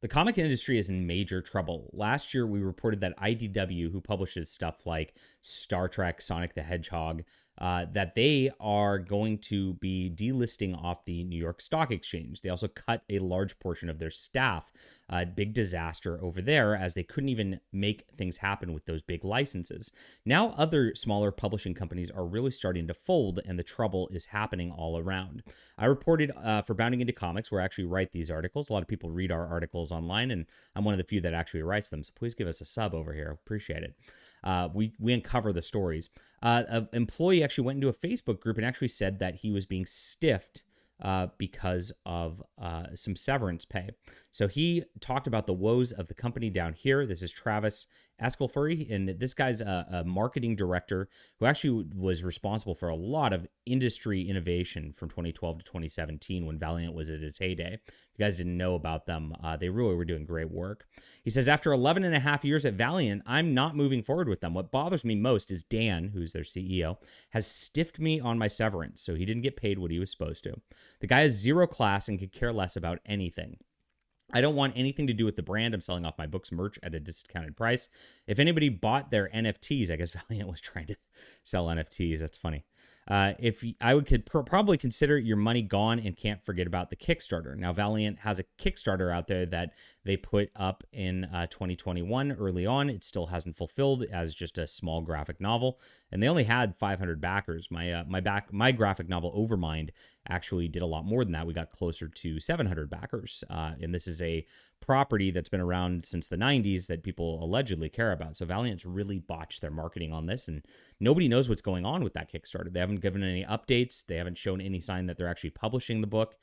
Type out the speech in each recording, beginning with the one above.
The comic industry is in major trouble. Last year, we reported that IDW, who publishes stuff like Star Trek, Sonic the Hedgehog, that they are going to be delisting off the New York Stock Exchange. They also cut a large portion of their staff. Big disaster over there, as they couldn't even make things happen with those big licenses. Now, other smaller publishing companies are really starting to fold, and the trouble is happening all around. I reported for Bounding Into Comics, where I actually write these articles. A lot of people read our articles online, and I'm one of the few that actually writes them. So please give us a sub over here. Appreciate it. We uncover the stories. An employee actually went into a Facebook group and actually said that he was being stiffed because of some severance pay. So he talked about the woes of the company down here. This is Travis Eskelfurry, and this guy's a marketing director who actually was responsible for a lot of industry innovation from 2012 to 2017 when Valiant was at its heyday. If you guys didn't know about them, they really were doing great work. He says, after 11 and a half years at Valiant, I'm not moving forward with them. What bothers me most is Dan, who's their CEO, has stiffed me on my severance, so he didn't get paid what he was supposed to. The guy has zero class and could care less about anything. I don't want anything to do with the brand. I'm selling off my books merch at a discounted price. If anybody bought their NFTs, I guess Valiant was trying to sell NFTs. That's funny. If I could probably consider your money gone and can't forget about the Kickstarter. Now, Valiant has a Kickstarter out there that they put up in 2021 early on. It still hasn't fulfilled as just a small graphic novel, and they only had 500 backers. My graphic novel Overmind actually did a lot more than that. We got closer to 700 backers, and this is a property that's been around since the 90s that people allegedly care about. So Valiant's really botched their marketing on this, and nobody knows what's going on with that Kickstarter. They haven't given any updates. They haven't shown any sign that they're actually publishing the book.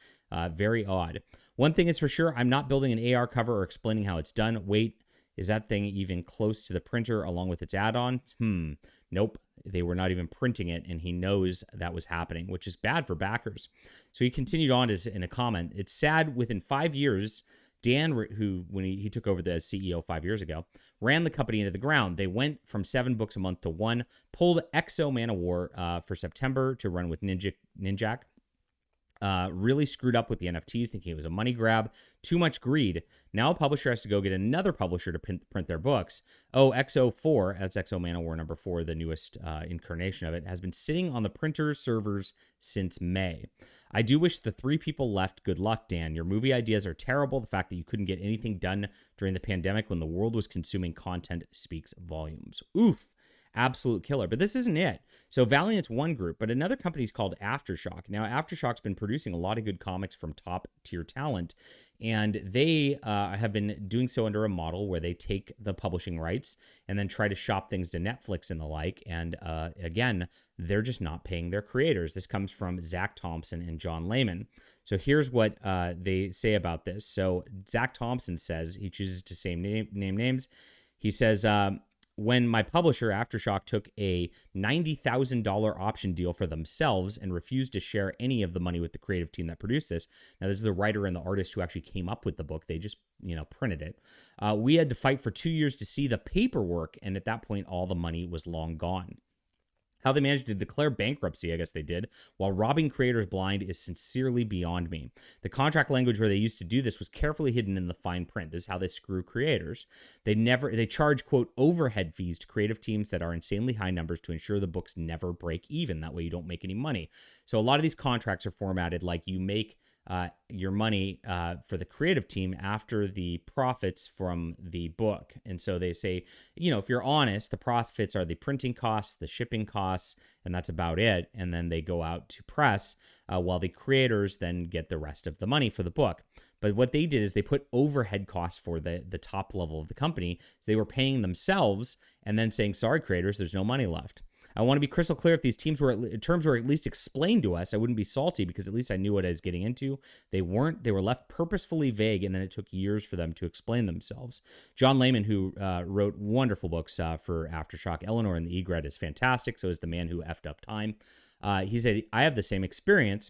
Very odd. One thing is for sure, I'm not building an AR cover or explaining how it's done. Wait, is that thing even close to the printer along with its add-ons? Nope. They were not even printing it, and he knows that was happening, which is bad for backers. So he continued on in a comment. It's sad within 5 years, Dan, who, when he took over the CEO 5 years ago, ran the company into the ground. They went from 7 books a month to 1, pulled Exo Manowar for September to run with Ninjak. Really screwed up with the NFTs, thinking it was a money grab. Too much greed. Now a publisher has to go get another publisher to print their books. Oh, XO4, that's Exo Manowar number 4, the newest incarnation of it, has been sitting on the printer servers since May. I do wish the 3 people left good luck, Dan. Your movie ideas are terrible. The fact that you couldn't get anything done during the pandemic when the world was consuming content speaks volumes. Oof. Absolute killer. But this isn't it. So Valiant's one group, but another company is called Aftershock. Now, Aftershock's been producing a lot of good comics from top tier talent, and they have been doing so under a model where they take the publishing rights and then try to shop things to Netflix and the like. And again, they're just not paying their creators. This comes from Zach Thompson and John Layman. So here's what they say about this. So Zach Thompson says, he chooses to say name names. He says, when my publisher, Aftershock, took a $90,000 option deal for themselves and refused to share any of the money with the creative team that produced this. Now, this is the writer and the artist who actually came up with the book. They just, printed it. We had to fight for 2 years to see the paperwork, and at that point, all the money was long gone. How they managed to declare bankruptcy, I guess they did, while robbing creators blind is sincerely beyond me. The contract language where they used to do this was carefully hidden in the fine print. This is how they screw creators. They charge, quote, overhead fees to creative teams that are insanely high numbers to ensure the books never break even. That way you don't make any money. So a lot of these contracts are formatted like you make your money for the creative team after the profits from the book. And so they say, if you're honest, the profits are the printing costs, the shipping costs, and that's about it. And then they go out to press while the creators then get the rest of the money for the book. But what they did is they put overhead costs for the top level of the company. So they were paying themselves and then saying, sorry, creators, there's no money left. I want to be crystal clear. If these terms were at least explained to us, I wouldn't be salty because at least I knew what I was getting into. They weren't. They were left purposefully vague, and then it took years for them to explain themselves. John Layman, who wrote wonderful books for Aftershock, Eleanor and the Egret, is fantastic. So is The Man Who Effed Up Time. He said, I have the same experience.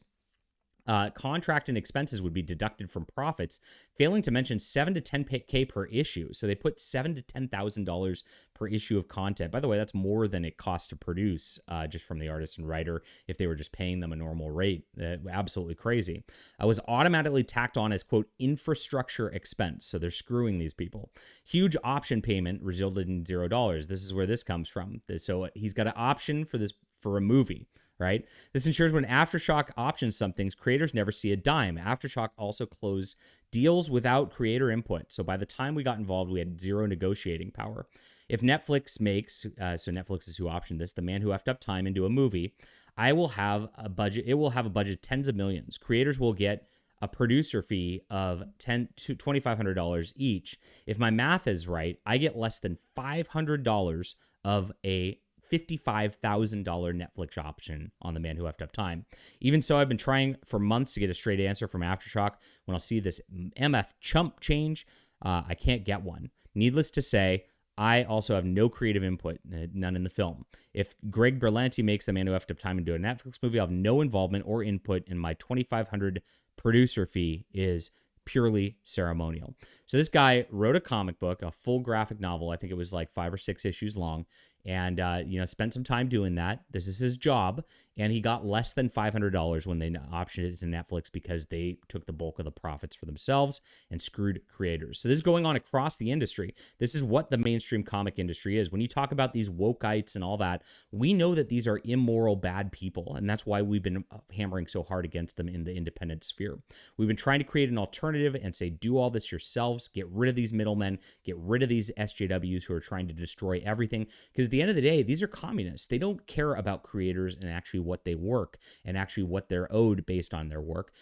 Contract and expenses would be deducted from profits, failing to mention 7 to 10K per issue. So they put $7,000 to $10,000 per issue of content. By the way, that's more than it costs to produce just from the artist and writer if they were just paying them a normal rate. Absolutely crazy. Was automatically tacked on as, quote, infrastructure expense. So they're screwing these people. Huge option payment resulted in $0. This is where this comes from. So he's got an option for this for a movie. Right? This ensures when Aftershock options some things, creators never see a dime. Aftershock also closed deals without creator input. So by the time we got involved, we had zero negotiating power. If Netflix makes, so Netflix is who optioned this, The Man Who Effed Up Time into a movie, I will have a budget. It will have a budget of tens of millions. Creators will get a producer fee of $10 to $2,500 each. If my math is right, I get less than $500 of a $55,000 Netflix option on The Man Who Effed Up Time. Even so, I've been trying for months to get a straight answer from Aftershock. When I'll see this MF chump change, I can't get one. Needless to say, I also have no creative input, none in the film. If Greg Berlanti makes The Man Who Effed Up Time into a Netflix movie, I'll have no involvement or input, and my $2,500 producer fee is purely ceremonial. So this guy wrote a comic book, a full graphic novel. I think it was like 5 or 6 issues long, and spent some time doing that. This is his job, and he got less than $500 when they optioned it to Netflix because they took the bulk of the profits for themselves and screwed creators. So this is going on across the industry. This is what the mainstream comic industry is. When you talk about these wokeites and all that, we know that these are immoral, bad people, and that's why we've been hammering so hard against them in the independent sphere. We've been trying to create an alternative and say, do all this yourselves, get rid of these middlemen, get rid of these SJWs who are trying to destroy everything, because at the end of the day, these are communists. They don't care about creators and actually what they work and actually what they're owed based on their work.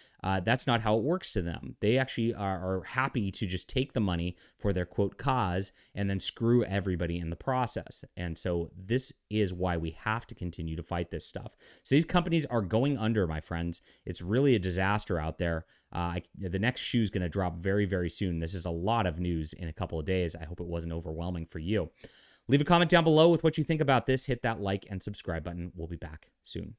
That's not how it works to them. They actually are happy to just take the money for their, quote, cause and then screw everybody in the process. And so this is why we have to continue to fight this stuff. So these companies are going under, my friends. It's really a disaster out there. The next shoe is going to drop very, very soon. This is a lot of news in a couple of days. I hope it wasn't overwhelming for you. Leave a comment down below with what you think about this. Hit that like and subscribe button. We'll be back soon.